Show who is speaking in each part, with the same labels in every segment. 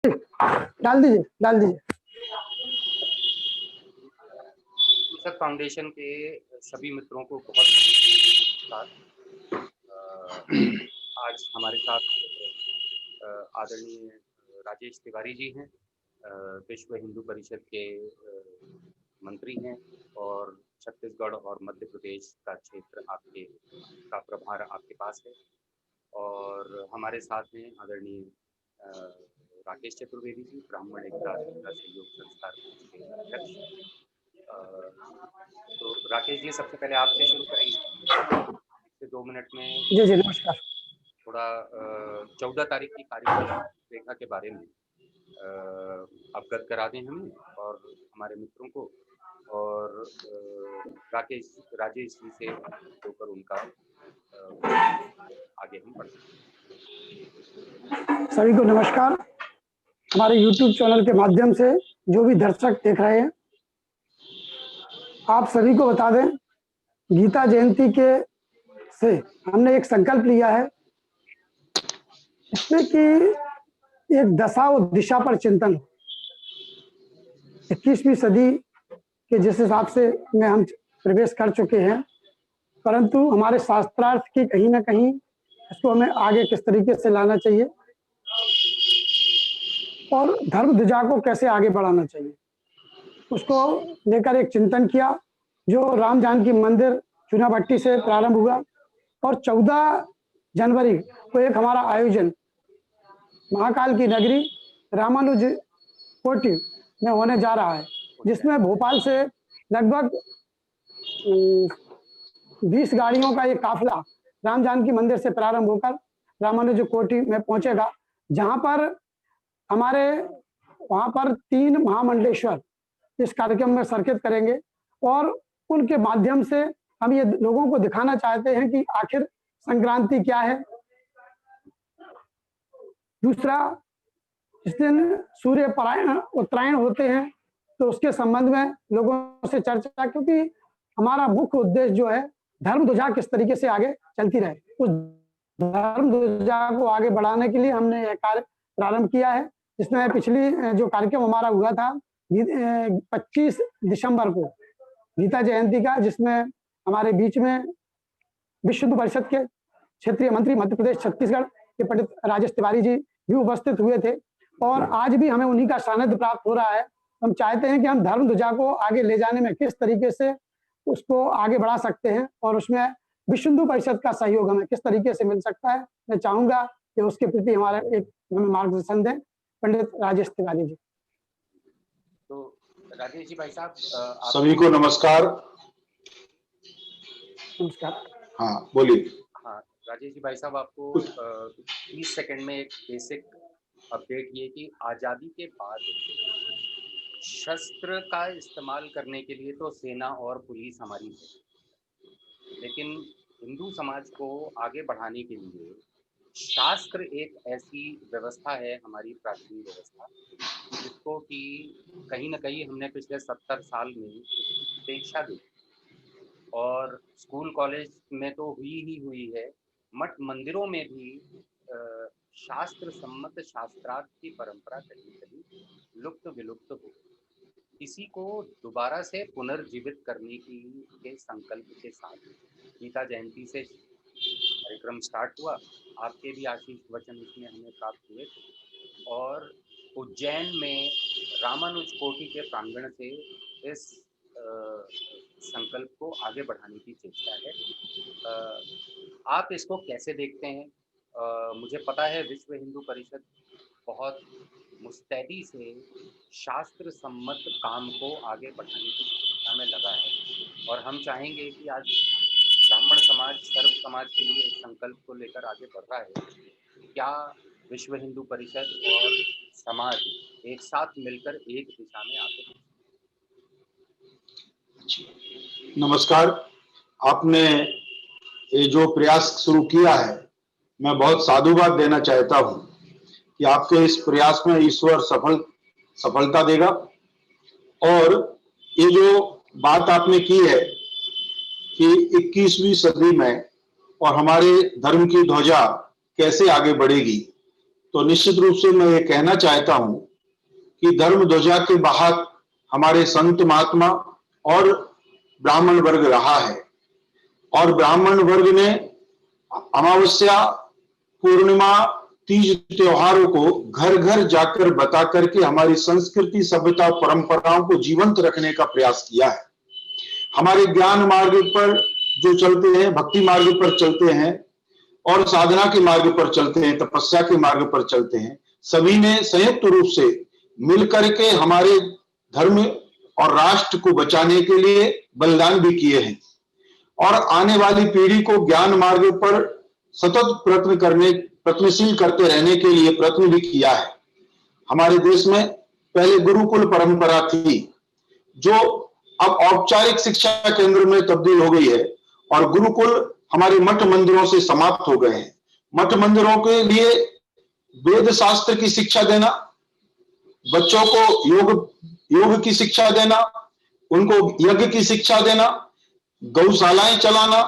Speaker 1: डाल दीजिए डाल दीजिए।
Speaker 2: पुस्तक फाउंडेशन के सभी मित्रों को बहुत नमस्कार। आज हमारे साथ आदरणीय राजेश तिवारी जी हैं, विश्व हिंदू परिषद के मंत्री हैं और छत्तीसगढ़ और मध्य प्रदेश का क्षेत्र का प्रभार आपके पास है। और हमारे साथ हैं आदरणीय राकेश चतुर्वेदी जी, ब्राह्मण एकता सहयोग संस्था के अध्यक्ष। तो राकेश जी, सबसे पहले आपसे शुरू करेंगे। 2 मिनट में
Speaker 1: जी जी नमस्कार।
Speaker 2: थोड़ा 14 तारीख की कार्यक्रम रेखा के बारे में अवगत करा दें हमें और हमारे मित्रों को, और राजेश जी से होकर उनका आगे हम बढ़ते हैं।
Speaker 1: सभी को नमस्कार। हमारे YouTube चैनल के माध्यम से जो भी दर्शक देख रहे हैं, आप सभी को बता दें, गीता जयंती के से हमने एक संकल्प लिया है, इसमें कि एक दशा और दिशा पर चिंतन। 21वीं सदी के जिस हिसाब से में हम प्रवेश कर चुके हैं, परंतु हमारे शास्त्रार्थ की कहीं ना कहीं इसको हमें आगे किस तरीके से लाना चाहिए और धर्म ध्वजा को कैसे आगे बढ़ाना चाहिए, उसको लेकर एक चिंतन किया, जो राम जानकी मंदिर चुनाभट्टी से प्रारंभ हुआ और 14 जनवरी को एक हमारा आयोजन महाकाल की नगरी रामानुज कोटी में होने जा रहा है, जिसमें भोपाल से लगभग 20 गाड़ियों का एक काफिला राम जानकी मंदिर से प्रारंभ होकर रामानुज कोटी में पहुंचेगा, जहां पर हमारे वहां पर 3 महामंडलेश्वर इस कार्यक्रम में शिरकत करेंगे और उनके माध्यम से हम ये लोगों को दिखाना चाहते हैं कि आखिर संक्रांति क्या है। दूसरा, इस दिन सूर्य उत्तरायण होते हैं, तो उसके संबंध में लोगों से चर्चा, क्योंकि हमारा मुख्य उद्देश्य जो है धर्म ध्वजा किस तरीके से आगे चलती रहे, उस धर्म ध्वजा को आगे बढ़ाने के लिए हमने यह कार्य प्रारंभ किया है। जिसमें पिछली जो कार्यक्रम हमारा हुआ था 25 दिसंबर को गीता जयंती का, जिसमें हमारे बीच में विश्व हिंदू परिषद के क्षेत्रीय मंत्री मध्य प्रदेश छत्तीसगढ़ के पंडित राजेश तिवारी जी भी उपस्थित हुए थे, और आज भी हमें उन्हीं का सानिध्य प्राप्त हो रहा है। हम चाहते हैं कि हम धर्म ध्वजा को आगे ले जाने में किस तरीके से उसको आगे बढ़ा सकते हैं और उसमें विश्व हिंदू परिषद का सहयोग हमें किस तरीके से मिल सकता है। मैं चाहूंगा कि उसके प्रति हमारा एक हमें मार्गदर्शन दें पंडित राजेश तिवारी जी।
Speaker 2: तो राजेश जी भाई साहब,
Speaker 3: सभी को नमस्कार।
Speaker 1: नमस्कार।
Speaker 3: हाँ बोलिए।
Speaker 2: हाँ राजेश जी भाई साहब, आपको 30 सेकंड में एक बेसिक अपडेट ये कि आज़ादी के बाद शस्त्र का इस्तेमाल करने के लिए तो सेना और पुलिस हमारी है, लेकिन हिंदू समाज को आगे बढ़ाने के लिए शास्त्र एक ऐसी व्यवस्था है, हमारी प्राचीन व्यवस्था, जिसको कि कहीं ना कहीं हमने पिछले 70 साल में उपेक्षा दी, और स्कूल कॉलेज में तो हुई है, मठ मंदिरों में भी शास्त्र सम्मत शास्त्रार्थ की परंपरा कहीं कहीं लुप्त विलुप्त हो। इसी को दोबारा से पुनर्जीवित करने के संकल्प के साथ गीता जयंती से कार्यक्रम स्टार्ट हुआ। आपके भी आशीष वचन इसमें हमें प्राप्त हुए थे, और उज्जैन में रामानुज कोटी के प्रांगण से इस संकल्प को आगे बढ़ाने की चेष्टा है। आप इसको कैसे देखते हैं? मुझे पता है विश्व हिंदू परिषद बहुत मुस्तैदी से शास्त्र सम्मत काम को आगे बढ़ाने की दिशा में लगा है, और हम चाहेंगे कि आज ब्राह्मण समाज सर्व समाज के लिए इस संकल्प को लेकर आगे बढ़ रहा है। क्या विश्व हिंदू परिषद और समाज एक साथ मिलकर एक दिशा में आगे बढ़?
Speaker 3: नमस्कार। आपने ये जो प्रयास शुरू किया है, मैं बहुत साधुवाद देना चाहता हूं कि आपके इस प्रयास में ईश्वर सफलता देगा। और ये जो बात आपने की है कि 21वीं सदी में और हमारे धर्म की ध्वजा कैसे आगे बढ़ेगी, तो निश्चित रूप से मैं ये कहना चाहता हूं कि धर्म ध्वजा के बाहर हमारे संत महात्मा और ब्राह्मण वर्ग रहा है, और ब्राह्मण वर्ग ने अमावस्या, पूर्णिमा, तीज त्योहारों को घर घर जाकर बता करके हमारी संस्कृति, सभ्यता, परंपराओं को जीवंत रखने का प्रयास किया है। हमारे ज्ञान मार्ग पर जो चलते हैं, भक्ति मार्ग पर चलते हैं और साधना के मार्ग पर चलते हैं, तपस्या के मार्ग पर चलते हैं, सभी ने संयुक्त रूप से मिलकर के हमारे धर्म और राष्ट्र को बचाने के लिए बलिदान भी किए हैं और आने वाली पीढ़ी को ज्ञान मार्ग पर सतत प्रयत्नशील करते रहने के लिए प्रयत्न भी किया है। हमारे देश में पहले गुरुकुल परंपरा थी, जो अब औपचारिक शिक्षा केंद्र में तब्दील हो गई है, और गुरुकुल हमारे मठ मंदिरों से समाप्त हो गए हैं। मठ मंदिरों के लिए वेद शास्त्र की शिक्षा देना, बच्चों को योग की शिक्षा देना, उनको यज्ञ की शिक्षा देना, गौशालाएं चलाना,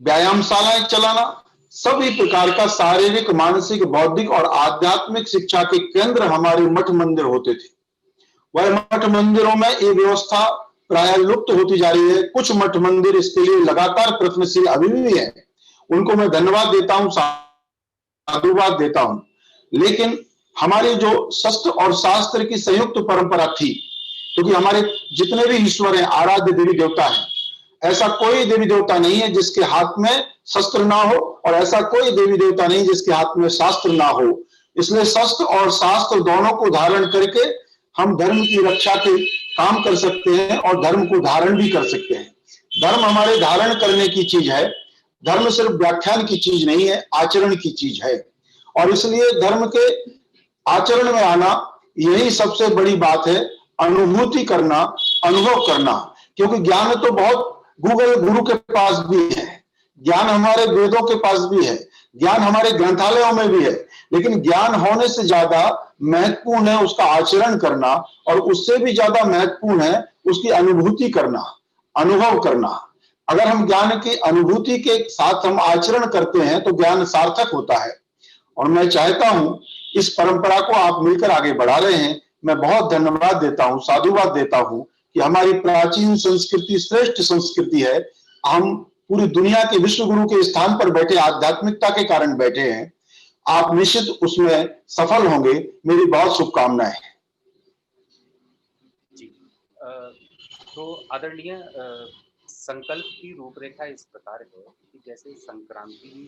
Speaker 3: व्यायामशालाएं चलाना, सभी प्रकार का शारीरिक, मानसिक, बौद्धिक और आध्यात्मिक शिक्षा के केंद्र हमारे मठ मंदिर होते थे। वह मठ मंदिरों में ये व्यवस्था प्राय लुप्त होती जा रही है। कुछ मठ मंदिर इसके लिए लगातार प्रयत्नशील अभी भी है, उनको मैं धन्यवाद देता हूं, साधुवाद देता हूं। लेकिन हमारी जो शस्त्र और शास्त्र की संयुक्त परंपरा थी, क्योंकि हमारे जितने भी ईश्वर हैं, आराध्य देवी देवता हैं, ऐसा कोई देवी देवता नहीं है जिसके हाथ में शस्त्र ना हो, और ऐसा कोई देवी देवता नहीं जिसके हाथ में शास्त्र ना हो। इसलिए शस्त्र और शास्त्र दोनों को धारण करके हम धर्म की रक्षा के काम कर सकते हैं और धर्म को धारण भी कर सकते हैं। धर्म हमारे धारण करने की चीज है, धर्म सिर्फ व्याख्यान की चीज नहीं है, आचरण की चीज है। और इसलिए धर्म के आचरण में आना यही सबसे बड़ी बात है, अनुभूति करना, अनुभव करना। क्योंकि ज्ञान तो बहुत गूगल गुरु के पास भी है, ज्ञान हमारे वेदों के पास भी है, ज्ञान हमारे ग्रंथालयों में भी है, लेकिन ज्ञान होने से ज्यादा महत्वपूर्ण है उसका आचरण करना, और उससे भी ज्यादा महत्वपूर्ण है उसकी अनुभूति करना, अनुभव करना। अगर हम ज्ञान की अनुभूति के साथ हम आचरण करते हैं तो ज्ञान सार्थक होता है। और मैं चाहता हूं इस परंपरा को आप मिलकर आगे बढ़ा रहे हैं, मैं बहुत धन्यवाद देता हूं, साधुवाद देता हूं कि हमारी प्राचीन संस्कृति श्रेष्ठ संस्कृति है। हम पूरी दुनिया के विश्व गुरु के स्थान पर बैठे, आध्यात्मिकता के कारण बैठे हैं। आप निश्चित उसमें सफल होंगे, मेरी बहुत शुभकामनाएं हैं।
Speaker 2: जी, तो आदरणीय, संकल्प की रूपरेखा इस प्रकार है कि जैसे संक्रांति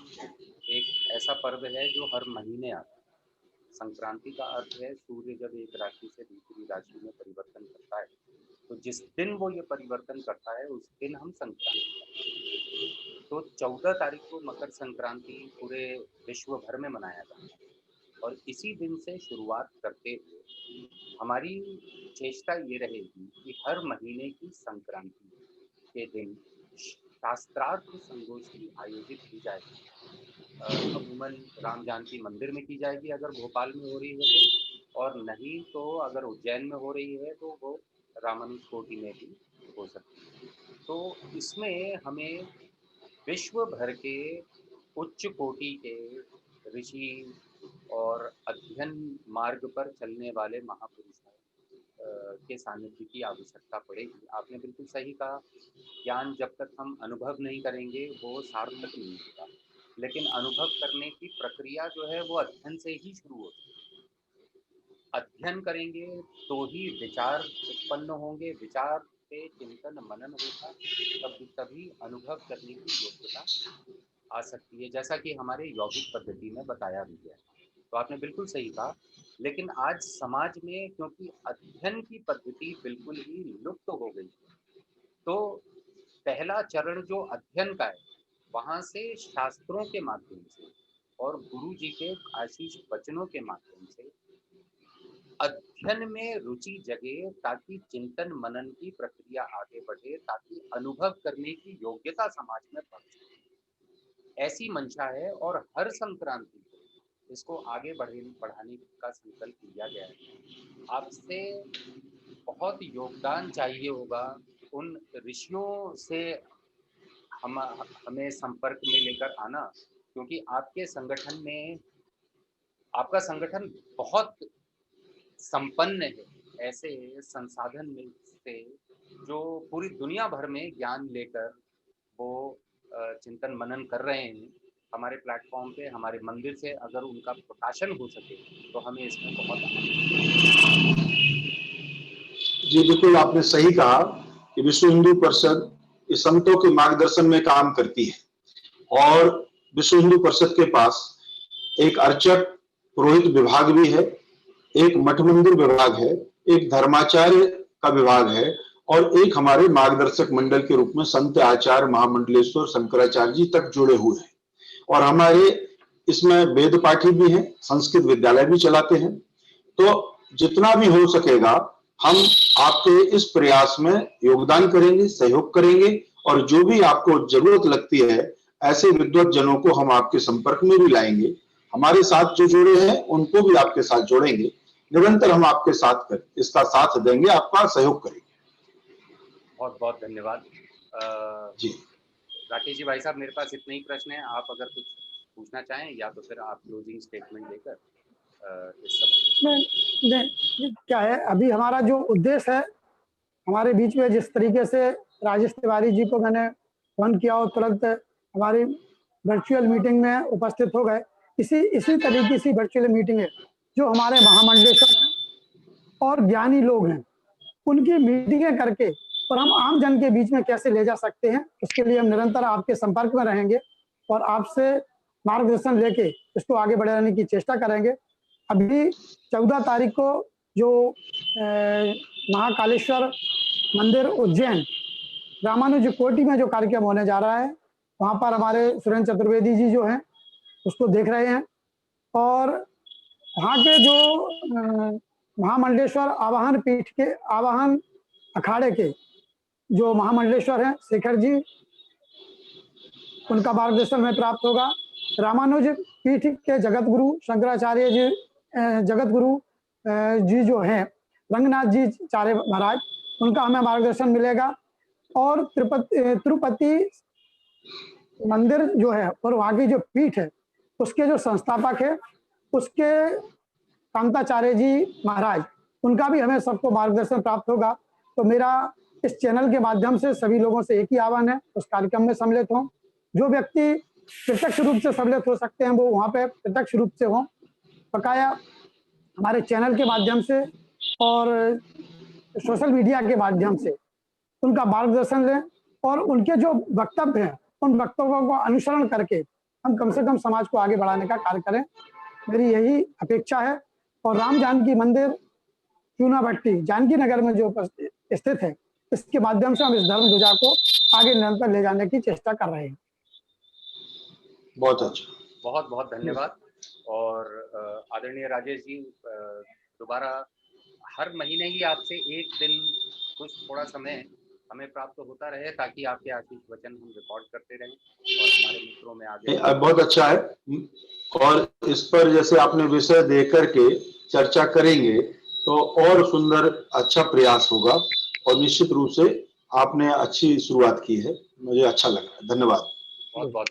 Speaker 2: एक ऐसा पर्व है जो हर महीने आता है। संक्रांति का अर्थ है सूर्य जब एक राशि से दूसरी राशि में परिवर्तन करता है, तो जिस दिन वो ये परिवर्तन करता है उस दिन हम संक्रांति करते हैं। तो 14 तारीख को मकर संक्रांति पूरे विश्व भर में मनाया जाता है, और इसी दिन से शुरुआत करते हुए हमारी चेष्टा ये रहेगी कि हर महीने की संक्रांति के दिन शास्त्रार्थ संगोष्ठी आयोजित की जाएगी। अमूमन राम जानकी मंदिर में की जाएगी अगर भोपाल में हो रही है तो, और नहीं तो अगर उज्जैन में हो रही है तो वो रामानुज कोटि में भी हो सकती है। तो इसमें हमें विश्व भर के उच्च कोटि के ऋषि और अध्ययन मार्ग पर चलने वाले महापुरुषों के सानिध्य की आवश्यकता पड़ेगी। आपने बिल्कुल सही कहा, ज्ञान जब तक हम अनुभव नहीं करेंगे वो सार्थक नहीं होगा, लेकिन अनुभव करने की प्रक्रिया जो है वो अध्ययन से ही शुरू होती है। अध्ययन करेंगे तो ही विचार उत्पन्न होंगे, विचार पे चिंतन मनन होगा, तभी अनुभव करने की योग्यता आ सकती है, जैसा कि हमारे यौगिक पद्धति में बताया भी गया। तो आपने बिल्कुल सही कहा, लेकिन आज समाज में क्योंकि अध्ययन की पद्धति बिल्कुल ही लुप्त हो गई, तो पहला चरण जो अध्ययन का है वहाँ से शास्त्रों के माध्यम से और गुरु जी के आशीष वचनों के माध्यम से अध्ययन में रुचि जगे, ताकि चिंतन मनन की प्रक्रिया आगे बढ़े, ताकि अनुभव करने की योग्यता समाज में बढ़ सके। ऐसी मंशा है, और हर संक्रांति को इसको आगे बढ़ाने का संकल्प लिया गया है। आपसे बहुत योगदान चाहिए होगा उन ऋषियों से हमें संपर्क में लेकर आना, क्योंकि आपके संगठन में आपका संगठन बहुत संपन्न है ऐसे संसाधन में से जो पूरी दुनिया भर में ज्ञान लेकर वो चिंतन मनन कर रहे हैं। हमारे प्लेटफॉर्म पे हमारे मंदिर से अगर उनका प्रकाशन हो सके तो हमें इसमें बहुत
Speaker 3: जी बिल्कुल, आपने सही कहा कि विश्व हिंदू परिषद इस संतों के मार्गदर्शन में काम करती है और विश्व हिंदू परिषद के पास एक अर्चक पुरोहित विभाग भी है, एक मठ मंदिर विभाग है, एक धर्माचार्य का विभाग है और एक हमारे मार्गदर्शक मंडल के रूप में संत आचार्य महामंडलेश्वर शंकराचार्य जी तक जुड़े हुए हैं और हमारे इसमें वेद पाठी भी हैं, संस्कृत विद्यालय भी चलाते हैं। तो जितना भी हो सकेगा हम आपके इस प्रयास में योगदान करेंगे, सहयोग करेंगे और जो भी आपको जरूरत लगती है ऐसे विद्वत जनों को हम आपके संपर्क में भी लाएंगे। हमारे साथ जो जुड़े हैं उनको भी आपके साथ जोड़ेंगे। निरंतर हम आपके साथ इसका साथ देंगे, आपका सहयोग करेंगे।
Speaker 2: बहुत बहुत धन्यवाद।
Speaker 3: जी
Speaker 2: राकेश जी, भाई साहब, मेरे पास इतने ही प्रश्न हैं। आप अगर कुछ पूछना चाहें या तो फिर आप क्लोजिंग स्टेटमेंट देकर इस समय।
Speaker 1: नहीं, क्या है, अभी हमारा जो उद्देश्य है, हमारे बीच में जिस तरीके से राजेश तिवारी जी को मैंने फोन किया और तुरंत हमारी वर्चुअल मीटिंग में उपस्थित हो गए, इसी तरीके की वर्चुअल मीटिंग है जो हमारे महामंडलेश्वर हैं और ज्ञानी लोग हैं उनकी मीटिंगें करके और हम आम जन के बीच में कैसे ले जा सकते हैं, उसके लिए हम निरंतर आपके संपर्क में रहेंगे और आपसे मार्गदर्शन लेके इसको आगे बढ़ाने की चेष्टा करेंगे। अभी 14 तारीख को जो महाकालेश्वर मंदिर उज्जैन रामानुज कोटि में जो कार्यक्रम होने जा रहा है, वहाँ पर हमारे सुरेंद्र चतुर्वेदी जी जो हैं उसको देख रहे हैं और वहाँ के जो महामंडलेश्वर आवाहन पीठ के आवाहन अखाड़े के जो महामंडलेश्वर हैं शेखर जी, उनका मार्गदर्शन में प्राप्त होगा। रामानुज पीठ के जगत गुरु शंकराचार्य जी, जगत गुरु जी जो हैं रंगनाथ जी चारे महाराज, उनका हमें मार्गदर्शन मिलेगा और तिरुपति मंदिर जो है और वहाँ की जो पीठ है उसके जो संस्थापक है उसके कांताचार्य जी महाराज, उनका भी हमें सबको मार्गदर्शन प्राप्त होगा। तो मेरा इस चैनल के माध्यम से सभी लोगों से एक ही आह्वान है, उस कार्यक्रम में सम्मिलित हों। जो व्यक्ति प्रत्यक्ष रूप से सम्मिलित हो सकते हैं वो वहाँ पे प्रत्यक्ष रूप से हों, बकाया हमारे चैनल के माध्यम से और सोशल मीडिया के माध्यम से उनका मार्गदर्शन लें और उनके जो वक्तव्य हैं उन वक्तव्यों को अनुसरण करके हम कम से कम समाज को आगे बढ़ाने का कार्य करें, मेरी यही अपेक्षा है। और राम जानकी मंदिर चूनाभट्टी जानकी नगर में जो स्थित है, इसके माध्यम से हम इस धर्म ध्वजा को आगे निरंतर ले जाने की चेष्टा कर रहे हैं।
Speaker 3: बहुत अच्छा,
Speaker 2: बहुत बहुत धन्यवाद। और आदरणीय राजेश जी, दोबारा हर महीने ही आपसे एक दिन कुछ थोड़ा समय हमें प्राप्त होता रहे ताकि आपके आशीष वचन हम रिकॉर्ड करते रहें और हमारे मित्रों में आगे।
Speaker 3: बहुत अच्छा है और इस पर जैसे आपने विषय दे करके चर्चा करेंगे तो और सुंदर अच्छा प्रयास होगा और निश्चित रूप से आपने अच्छी शुरुआत की है, मुझे अच्छा लग रहा है। धन्यवाद।
Speaker 2: बहुत बहुत।